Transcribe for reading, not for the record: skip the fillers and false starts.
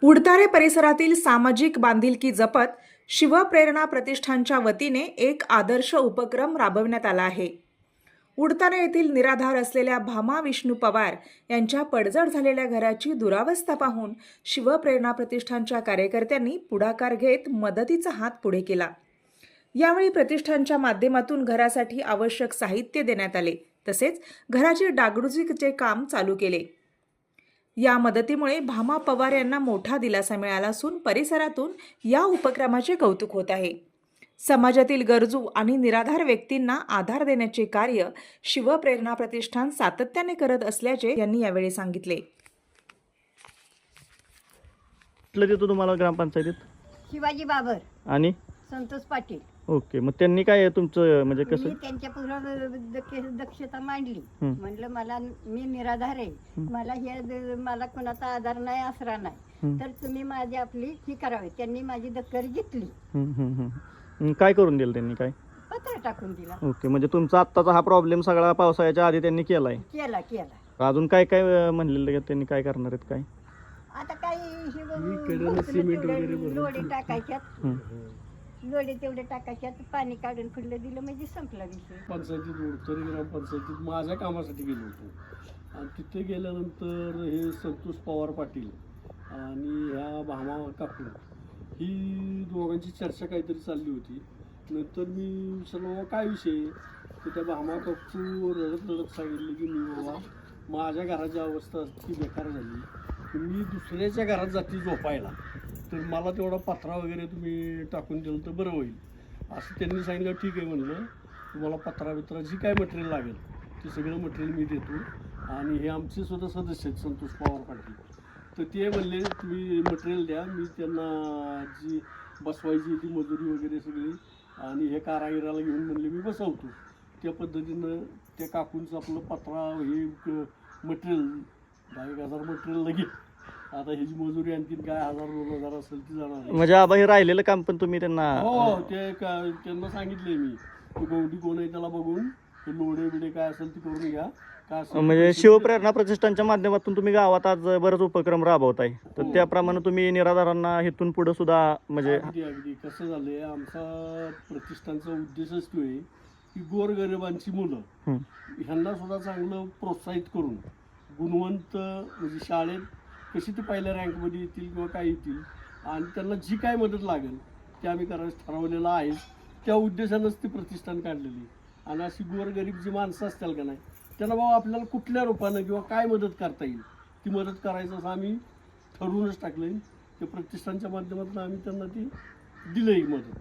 उडतारे परिसरातील सामाजिक बांधिलकी जपत शिवप्रेरणा प्रतिष्ठानच्या वतीने एक आदर्श उपक्रम राबविण्यात आला आहे। उडतारे येथील निराधार असलेल्या भामा विष्णू पवार यांच्या पडझड झालेल्या घराची दुरावस्था पाहून शिवप्रेरणा प्रतिष्ठानच्या कार्यकर्त्यांनी पुढाकार घेत मदतीचा हात पुढे केला। यावेळी प्रतिष्ठानच्या माध्यमातून घरासाठी आवश्यक साहित्य देण्यात आले, तसेच घराची डागडुजीचे काम चालू केले। या मदतीमुळे भामा पवार यांना मोठा दिलासा मिळाला असून परिसरातून या उपक्रमाचे कौतुक होत आहे। समाजातील गरजू आणि निराधार व्यक्तींना आधार देण्याचे कार्य शिवप्रेरणा प्रतिष्ठान सातत्याने करत असल्याचे यांनी यावेळी सांगितले। देतो तुम्हाला ग्रामपंचायतीत शिवाजी बाबर आणि संतोष पाटील। ओके, मग त्यांनी काय तुमचं म्हणजे कसं मी त्यांच्या पुढे दक्षता मांडली। म्हणलं मी निराधार आहे, मला कोणाचा आधार नाही, आसरा नाही, तर तुम्ही माझी आपली ही करावी। त्यांनी माझी दखल घेतली। काय करून दिलं त्यांनी? काय पत्र टाकून दिला। ओके, म्हणजे तुमचा आत्ताचा हा प्रॉब्लेम सगळा पावसाळ्याच्या आधी त्यांनी केलाय? केला। अजून काय काय म्हणलेलं त्यांनी? काय करणार आहेत? काय आता काही लोडी टाकायच्यात, लोडी तेवढे टाकायच्यात, पाणी काढून फुडलं दिलं म्हणजे संपला विषय। पंचायतीत उडतारे ग्रामपंचायतीत माझ्या कामासाठी गेलो होतो आणि तिथे गेल्यानंतर हे संतोष पवार पाटील आणि ह्या भामा काकू ही दोघांची चर्चा काहीतरी चालली होती। नंतर मी विचारलो काय विषय, तर त्या भामा काकू रडत सांगितले की मी बाबा माझ्या घराची अवस्था इतकी बेकार झाली की मी दुसऱ्याच्या घरात जाती झोपायला, तर मला तेवढा पत्रा वगैरे तुम्ही टाकून दिलं तर बरं होईल असं त्यांनी सांगितलं। ठीक आहे म्हणलं, तुम्हाला पत्रा बित्रा जी काय मटेरियल लागेल ते सगळं मटेरियल मी देतो। आणि हे आमचे सुद्धा सदस्य आहेत संतोष पवार पाटील, तर ते म्हणले तुम्ही मटेरियल द्या, मी त्यांना जी बसवायची ती मजुरी वगैरे सगळी आणि हे कारागिराला घेऊन म्हणले मी बसवतो। त्या पद्धतीनं त्या काकूंचं आपलं पत्रा हे मटेरियल 10,000 मटेरियल लगेच। आता ह्याची मजुरी आणखीन काय 1,000-2,000 असेल ती जाणार। म्हणजे आबा हे राहिलेलं काम पण तुम्ही त्यांना? हो, ते त्यांना सांगितले मी, गवडी कोण आहे त्याला बघून ते लोडे बिडे काय असेल ती करून घ्या। काय म्हणजे शिवप्रेरणा प्रतिष्ठानच्या माध्यमातून तुम्ही गावात आज बरेच उपक्रम राबवताय, तर त्याप्रमाणे तुम्ही निराधारांना इथून पुढे सुद्धा म्हणजे अगदी कसं झालंय, आमचा प्रतिष्ठानचा उद्देशच तो आहे की गोरगरिबांची मुलं ह्यांना सुद्धा चांगलं प्रोत्साहित करून गुणवंत म्हणजे शाळेत कशी ते पहिल्या रँकमध्ये येतील किंवा काय येतील आणि त्यांना जी काय मदत लागेल ते आम्ही करायचं ठरवलेलं आहे। त्या उद्देशानंच ती प्रतिष्ठान काढलेली। आणि अशी गोरगरीब जी माणसं असतील का नाही त्यांना बाबा आपल्याला कुठल्या रूपानं किंवा काय मदत करता येईल ती मदत करायचं असं आम्ही ठरवूनच टाकलं आहे। त्या प्रतिष्ठानच्या माध्यमातून आम्ही त्यांना ती दिलं ही मदत।